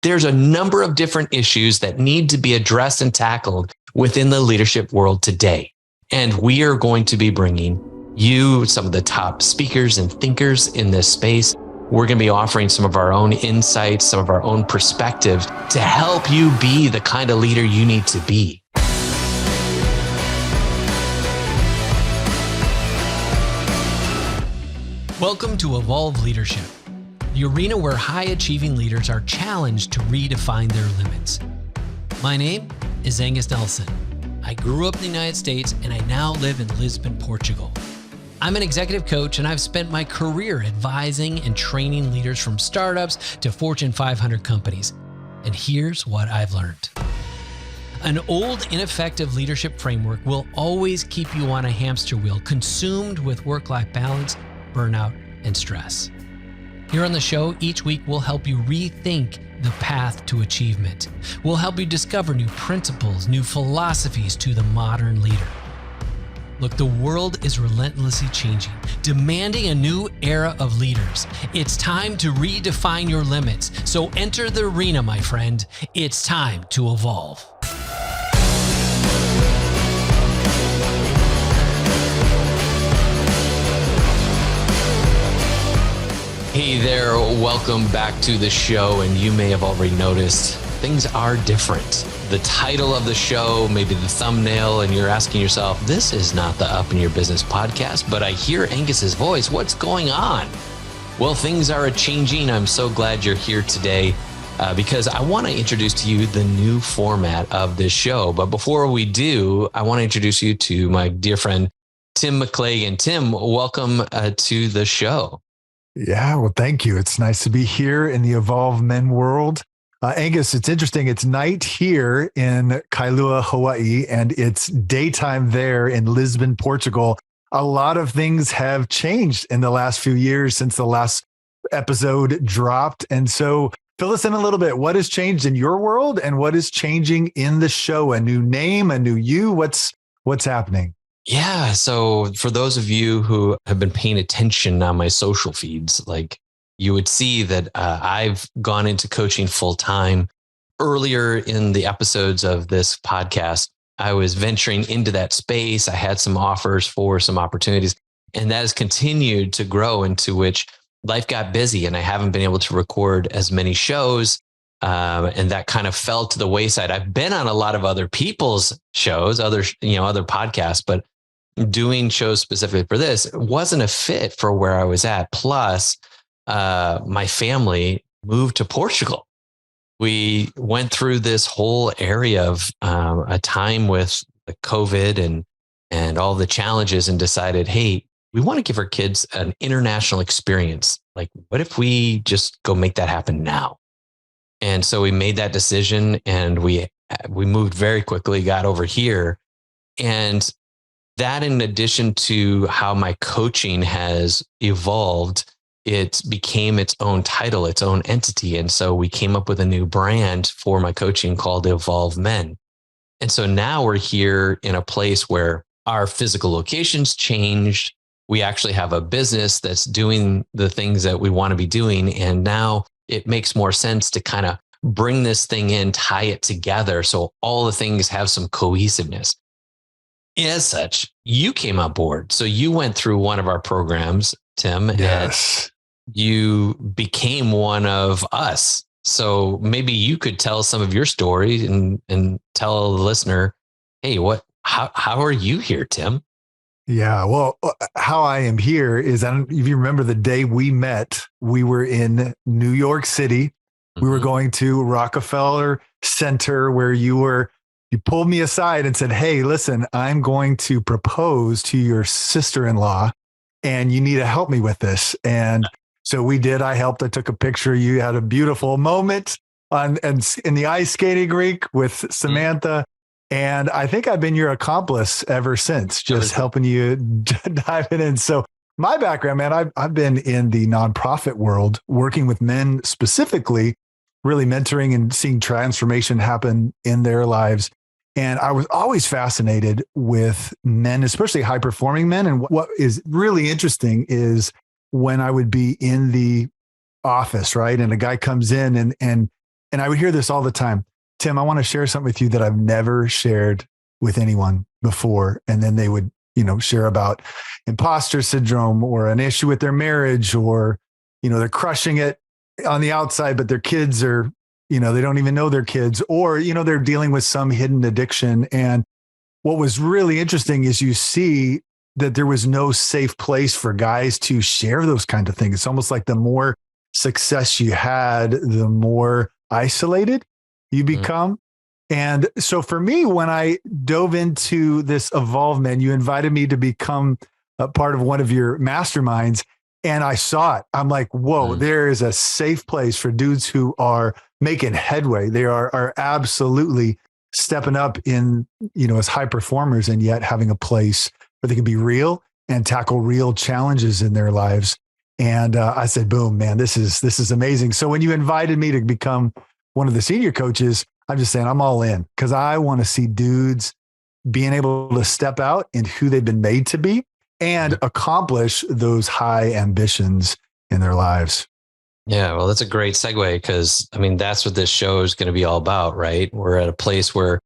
There's a number of different issues that need to be addressed and tackled within the leadership world today. And we are going to be bringing you some of the top speakers and thinkers in this space. We're going to be offering some of our own insights, some of our own perspectives to help you be the kind of leader you need to be. Welcome to Evolve Leadership, the arena where high-achieving leaders are challenged to redefine their limits. My name is Angus Nelson. I grew up in the United States and I now live in Lisbon, Portugal. I'm an executive coach and I've spent my career advising and training leaders from startups to Fortune 500 companies. And here's what I've learned. An old, ineffective leadership framework will always keep you on a hamster wheel, consumed with work-life balance, burnout, and stress. Here on the show, each week we'll help you rethink the path to achievement. We'll help you discover new principles, new philosophies to the modern leader. Look, the world is relentlessly changing, demanding a new era of leaders. It's time to redefine your limits. So enter the arena, my friend. It's time to evolve. Hey there, welcome back to the show. And you may have already noticed things are different. The title of the show, maybe the thumbnail, and you're asking yourself, this is not the Up in Your Business podcast, but I hear Angus's voice. What's going on? Well, things are changing. I'm so glad you're here today because I want to introduce to you the new format of this show. But before we do, I want to introduce you to my dear friend, Tim Clay. And Tim, welcome to the show. Yeah, well, thank you. It's nice to be here in the EvolveMen world. Angus, it's interesting. It's night here in Kailua, Hawaii, and it's daytime there in Lisbon, Portugal. A lot of things have changed in the last few years since the last episode dropped. And so fill us in a little bit. What has changed in your world and what is changing in the show? A new name, a new you? What's happening? Yeah. So for those of you who have been paying attention on my social feeds, like you would see that I've gone into coaching full time. Earlier in the episodes of this podcast, I was venturing into that space. I had some offers for some opportunities, and that has continued to grow, into which life got busy and I haven't been able to record as many shows. And that kind of fell to the wayside. I've been on a lot of other people's shows, other podcasts, but doing shows specifically for this wasn't a fit for where I was at. Plus, my family moved to Portugal. We went through this whole area of a time with the COVID and all the challenges and decided, hey, we want to give our kids an international experience. Like, what if we just go make that happen now? And so we made that decision and we moved very quickly, got over here. And that, in addition to how my coaching has evolved, it became its own title, its own entity. And so we came up with a new brand for my coaching called EvolveMen. And so now we're here in a place where our physical locations changed. We actually have a business that's doing the things that we want to be doing. And now it makes more sense to kind of bring this thing in, tie it together so all the things have some cohesiveness. As such, you came on board. So you went through one of our programs, Tim, yes, and you became one of us. So maybe you could tell some of your story and tell the listener, hey, how are you here, Tim? Yeah, well, how I am here is, I don't know if you remember the day we met. We were in New York City. Mm-hmm. We were going to Rockefeller Center where you pulled me aside and said, hey, listen, I'm going to propose to your sister-in-law and you need to help me with this. And so we did. I helped. I took a picture. You had a beautiful moment in the ice skating rink with Samantha. And I think I've been your accomplice ever since, just helping you dive in. So my background, man, I've been in the nonprofit world, working with men specifically, really mentoring and seeing transformation happen in their lives. And I was always fascinated with men, especially high performing men. And what is really interesting is when I would be in the office, right? And a guy comes in and And I would hear this all the time. Tim, I want to share something with you that I've never shared with anyone before. And then they would, share about imposter syndrome or an issue with their marriage, or, they're crushing it on the outside, but their kids are, they don't even know their kids, or, they're dealing with some hidden addiction. And what was really interesting is you see that there was no safe place for guys to share those kinds of things. It's almost like the more success you had, the more isolated you become. And so for me, when I dove into this EvolveMen, you invited me to become a part of one of your masterminds, and I saw it. I'm like, whoa, there is a safe place for dudes who are making headway. They are absolutely stepping up in, as high performers, and yet having a place where they can be real and tackle real challenges in their lives. And I said, boom, man, this is amazing. So when you invited me to become one of the senior coaches, I'm just saying I'm all in, because I want to see dudes being able to step out in who they've been made to be and accomplish those high ambitions in their lives. Yeah, well, that's a great segue, because that's what this show is going to be all about, right? We're at a place where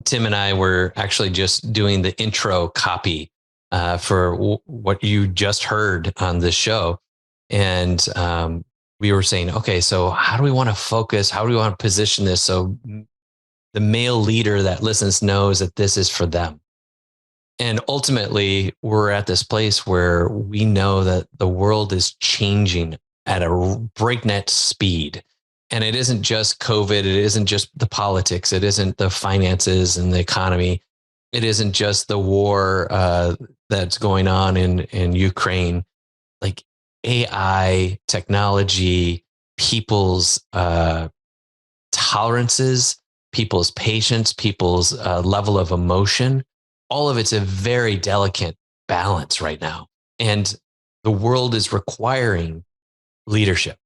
Tim and I were actually just doing the intro copy for what you just heard on this show. And we were saying, okay, so how do we want to focus? How do we want to position this so the male leader that listens knows that this is for them? And ultimately, we're at this place where we know that the world is changing at a breakneck speed. And it isn't just COVID. It isn't just the politics. It isn't the finances and the economy. It isn't just the war that's going on in Ukraine. Like AI, technology, people's tolerances, people's patience, people's level of emotion, all of it's a very delicate balance right now. And the world is requiring leadership.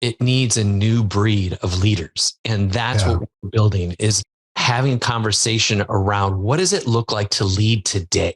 It needs a new breed of leaders. And that's what we're building, is having conversation around what does it look like to lead today?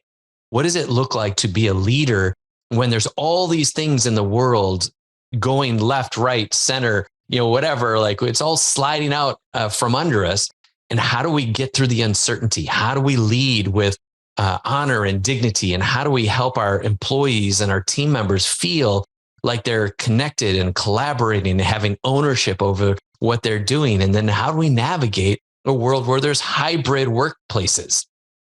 What does it look like to be a leader when there's all these things in the world going left, right, center, whatever, like it's all sliding out from under us. And how do we get through the uncertainty? How do we lead with honor and dignity? And how do we help our employees and our team members feel like they're connected and collaborating and having ownership over what they're doing? And then how do we navigate a world where there's hybrid workplaces,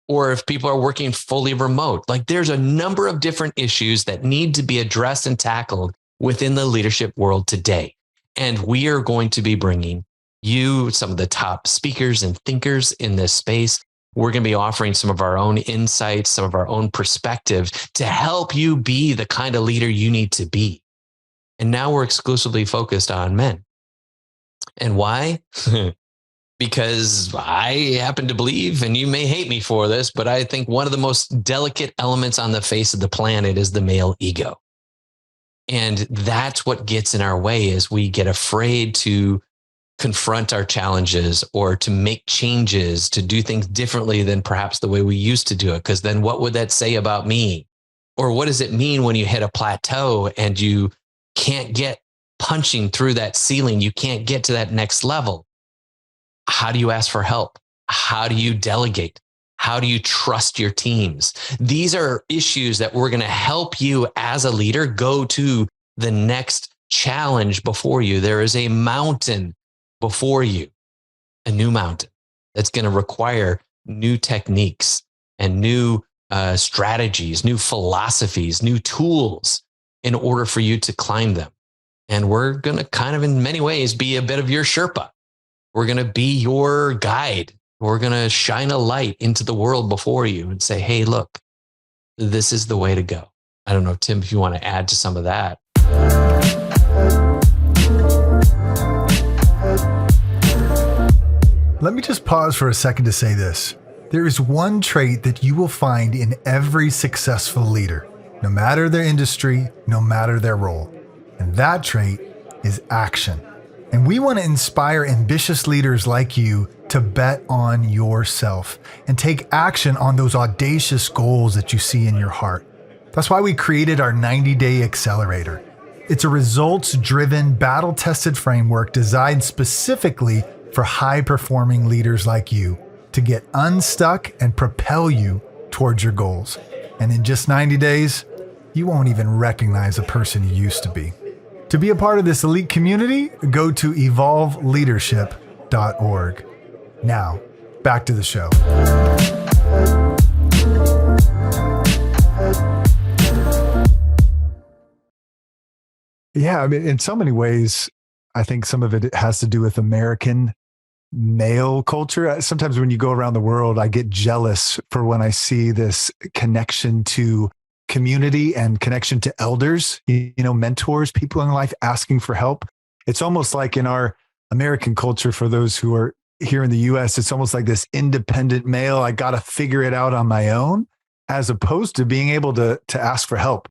or if people are working fully remote? Like there's a number of different issues that need to be addressed and tackled within the leadership world today. And we are going to be bringing you some of the top speakers and thinkers in this space. We're going to be offering some of our own insights, some of our own perspectives to help you be the kind of leader you need to be. And now we're exclusively focused on men. And why? Because I happen to believe, and you may hate me for this, but I think one of the most delicate elements on the face of the planet is the male ego. And that's what gets in our way, is we get afraid to confront our challenges or to make changes, to do things differently than perhaps the way we used to do it. Because then what would that say about me? Or what does it mean when you hit a plateau and you can't get punching through that ceiling? You can't get to that next level. How do you ask for help? How do you delegate? How do you trust your teams? These are issues that we're going to help you as a leader go to the next challenge before you. There is a mountain before you, a new mountain that's going to require new techniques and new strategies, new philosophies, new tools in order for you to climb them. And we're going to kind of, in many ways, be a bit of your Sherpa. We're going to be your guide. We're going to shine a light into the world before you and say, hey, look, this is the way to go. I don't know, Tim, if you want to add to some of that. Let me just pause for a second to say this. There is one trait that you will find in every successful leader, no matter their industry, no matter their role. And that trait is action. And we want to inspire ambitious leaders like you to bet on yourself and take action on those audacious goals that you see in your heart. That's why we created our 90-day accelerator. It's a results-driven, battle-tested framework designed specifically for high-performing leaders like you to get unstuck and propel you towards your goals. And in just 90 days, you won't even recognize a person you used to be. To be a part of this elite community, go to evolveleadership.org. Now, back to the show. Yeah, I mean, in so many ways, I think some of it has to do with American male culture. Sometimes when you go around the world, I get jealous for when I see this connection to community and connection to elders, mentors, people in life asking for help. It's almost like in our American culture, for those who are here in the US, it's almost like this independent male, I got to figure it out on my own, as opposed to being able to ask for help.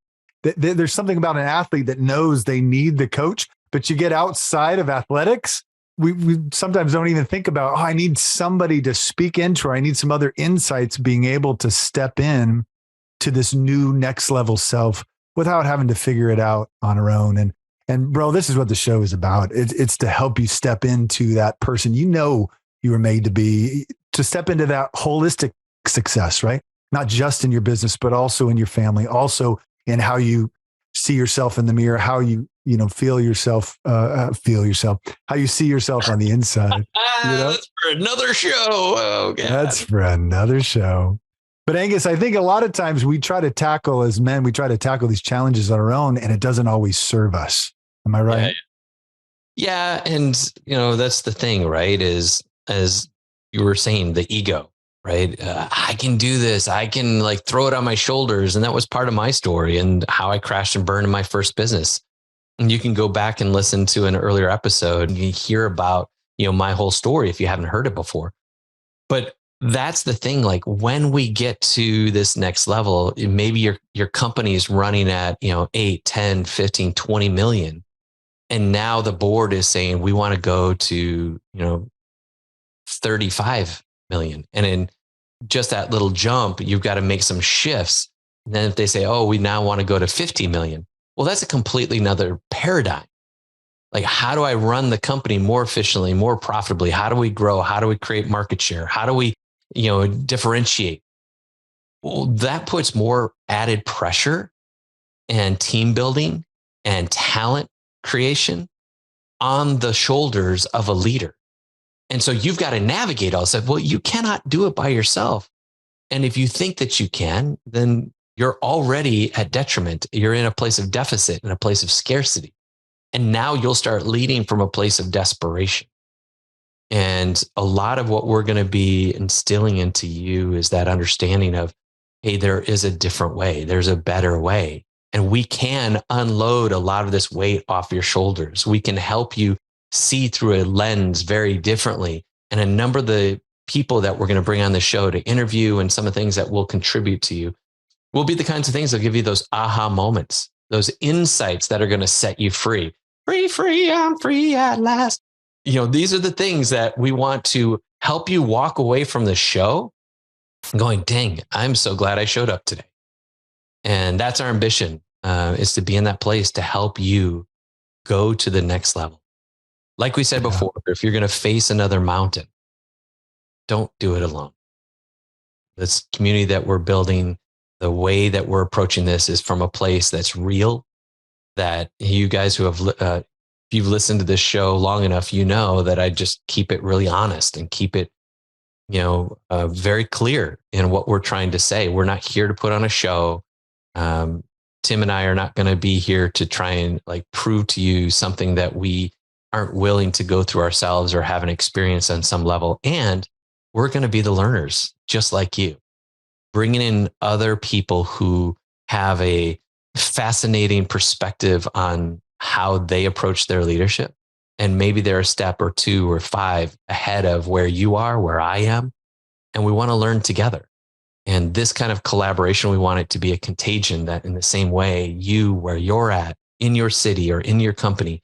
There's something about an athlete that knows they need the coach, but you get outside of athletics, we sometimes don't even think about, I need somebody to speak into, or I need some other insights, being able to step in to this new next level self without having to figure it out on our own. And bro, this is what the show is about. It's to help you step into that person you were made to be, to step into that holistic success, right? Not just in your business, but also in your family, also in how you see yourself in the mirror, how you feel yourself, how you see yourself on the inside. That's for another show. Oh, God. That's for another show. But Angus, I think a lot of times we try to tackle these challenges on our own, and it doesn't always serve us. Am I right? Yeah. And, that's the thing, right? Is, as you were saying, the ego, right? I can do this. I can throw it on my shoulders. And that was part of my story and how I crashed and burned in my first business. And you can go back and listen to an earlier episode and you hear about, my whole story if you haven't heard it before. But that's the thing. When we get to this next level, maybe your company is running at, 8, 10, 15, 20 million. And now the board is saying, we want to go to, 35 million. And in just that little jump, you've got to make some shifts. And then if they say, we now want to go to 50 million. Well, that's a completely another paradigm. How do I run the company more efficiently, more profitably? How do we grow? How do we create market share? How do we, differentiate? Well, that puts more added pressure and team building and talent creation on the shoulders of a leader. And so you've got to navigate all this. Well, you cannot do it by yourself. And if you think that you can, then you're already at detriment. You're in a place of deficit, in a place of scarcity. And now you'll start leading from a place of desperation. And a lot of what we're going to be instilling into you is that understanding of, hey, there is a different way. There's a better way. And we can unload a lot of this weight off your shoulders. We can help you see through a lens very differently. And a number of the people that we're going to bring on the show to interview and some of the things that will contribute to you will be the kinds of things that give you those aha moments, those insights that are going to set you free. Free, I'm free at last. These are the things that we want to help you walk away from the show going, dang, I'm so glad I showed up today. And that's our ambition, is to be in that place to help you go to the next level. Like we said before, if you're going to face another mountain, don't do it alone. This community that we're building, the way that we're approaching this is from a place that's real, that you guys who have, if you've listened to this show long enough, that I just keep it really honest and keep it, very clear in what we're trying to say. We're not here to put on a show. Tim and I are not going to be here to try and prove to you something that we aren't willing to go through ourselves or have an experience on some level. And we're going to be the learners, just like you, bringing in other people who have a fascinating perspective on how they approach their leadership. And maybe they're a step or 2 or 5 ahead of where you are, where I am. And we want to learn together. And this kind of collaboration, we want it to be a contagion that in the same way you, where you're at, in your city or in your company,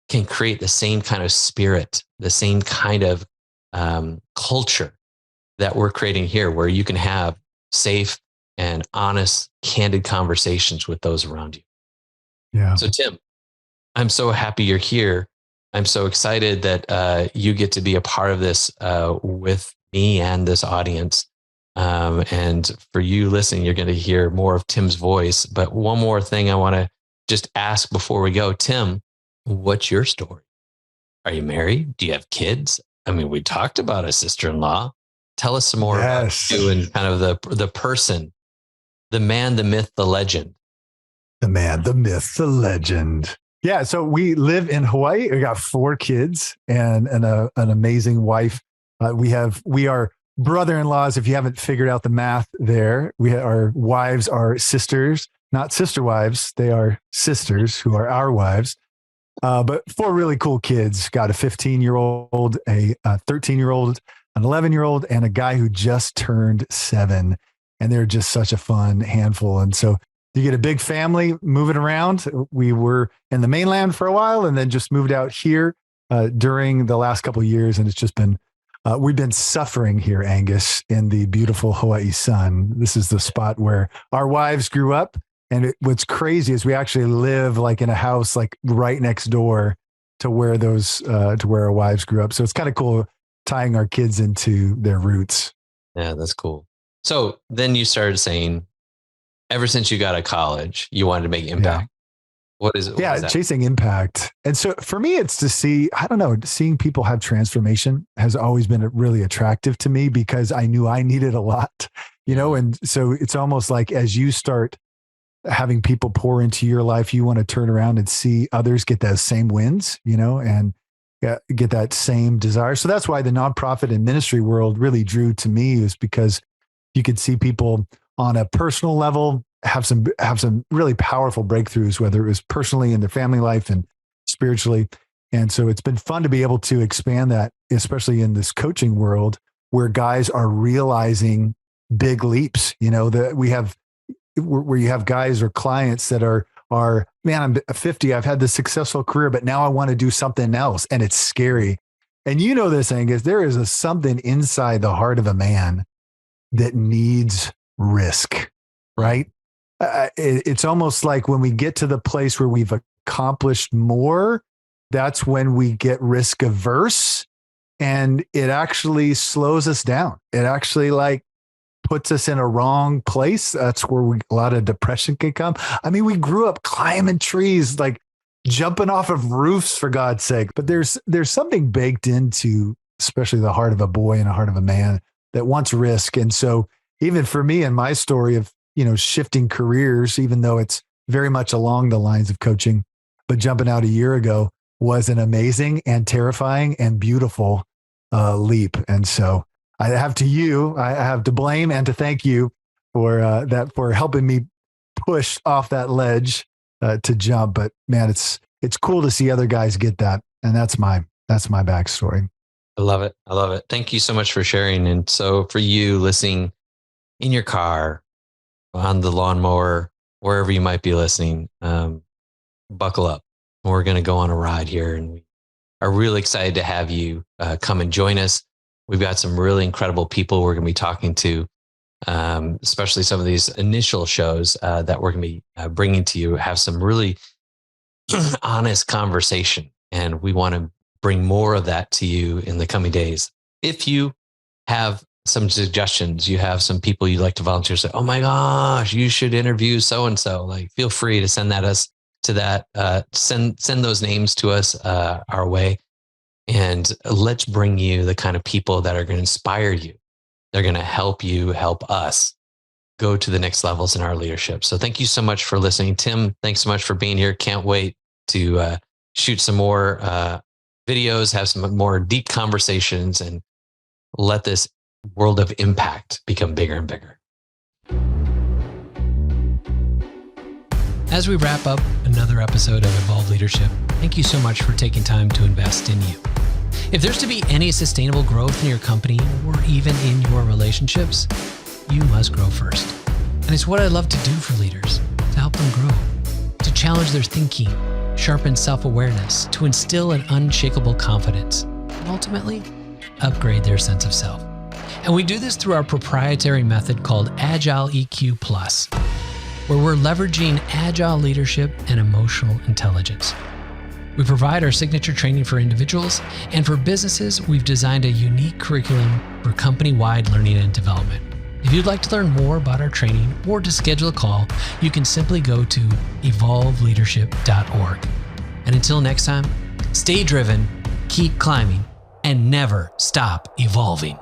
can create the same kind of spirit, the same kind of culture that we're creating here, where you can have safe and honest, candid conversations with those around you. Yeah. So Tim, I'm so happy you're here. I'm so excited that you get to be a part of this with me and this audience. And for you listening, you're going to hear more of Tim's voice. But one more thing I want to just ask before we go. Tim, what's your story? Are you married? Do you have kids? I mean, we talked about a sister-in-law. Tell us some more about you and kind of the person, the man, the myth, the legend. The man, the myth, the legend. Yeah. So we live in Hawaii. We got 4 kids and an amazing wife. We are brother-in-laws. If you haven't figured out the math there, our wives are sisters, not sister wives. They are sisters who are our wives. But 4 really cool kids. Got a 15-year-old, a 13-year-old, an 11-year-old, and a guy who just turned 7. And they're just such a fun handful. And so you get a big family moving around. We were in the mainland for a while and then just moved out here during the last couple of years. And it's just been, we've been suffering here, Angus, in the beautiful Hawaii sun. This is the spot where our wives grew up. And what's crazy is we actually live like in a house like right next door to where to where our wives grew up. So it's kind of cool tying our kids into their roots. Yeah, that's cool. So then you started saying, ever since you got out of college, you wanted to make impact. Yeah. What is it? Yeah, chasing impact. And so for me, it's to see, I don't know, seeing people have transformation has always been really attractive to me because I knew I needed a lot, and so it's almost like as you start having people pour into your life, you want to turn around and see others get those same wins, and get that same desire. So that's why the nonprofit and ministry world really drew to me, is because you could see people on a personal level have some really powerful breakthroughs, whether it was personally in their family life and spiritually. And so it's been fun to be able to expand that, especially in this coaching world where guys are realizing big leaps, where you have guys or clients that are, man, I'm 50, I've had this successful career, but now I want to do something else. And it's scary. And you know this, Angus, there is something inside the heart of a man that needs risk, right? It's almost like when we get to the place where we've accomplished more, that's when we get risk averse, and it actually slows us down. It actually puts us in a wrong place. That's where a lot of depression can come. I mean, we grew up climbing trees, jumping off of roofs, for God's sake. But there's something baked into, especially the heart of a boy and a heart of a man, that wants risk. And so even for me and my story of, shifting careers, even though it's very much along the lines of coaching, but jumping out a year ago was an amazing and terrifying and beautiful leap. And so I have to blame and to thank you for helping me push off that ledge to jump. But man, it's cool to see other guys get that. And that's my backstory. I love it. I love it. Thank you so much for sharing. And so for you listening in your car, on the lawnmower, wherever you might be listening, buckle up. We're going to go on a ride here, and we are really excited to have you come and join us. We've got some really incredible people we're going to be talking to, especially some of these initial shows that we're going to be bringing to you, have some really honest conversation. And we want to bring more of that to you in the coming days. If you have some suggestions, you have some people you'd like to volunteer, say, oh my gosh, you should interview so-and-so, feel free to send those names to us our way. And let's bring you the kind of people that are going to inspire you. They're going to help you help us go to the next levels in our leadership. So thank you so much for listening. Tim, thanks so much for being here. Can't wait to shoot some more videos, have some more deep conversations, and let this world of impact become bigger and bigger. As we wrap up another episode of Evolve Leadership, thank you so much for taking time to invest in you. If there's to be any sustainable growth in your company or even in your relationships, you must grow first. And it's what I love to do for leaders, to help them grow, to challenge their thinking, sharpen self-awareness, to instill an unshakable confidence, and ultimately upgrade their sense of self. And we do this through our proprietary method called Agile EQ Plus, where we're leveraging agile leadership and emotional intelligence. We provide our signature training for individuals, and for businesses, we've designed a unique curriculum for company-wide learning and development. If you'd like to learn more about our training or to schedule a call, you can simply go to evolveleadership.org. And until next time, stay driven, keep climbing, and never stop evolving.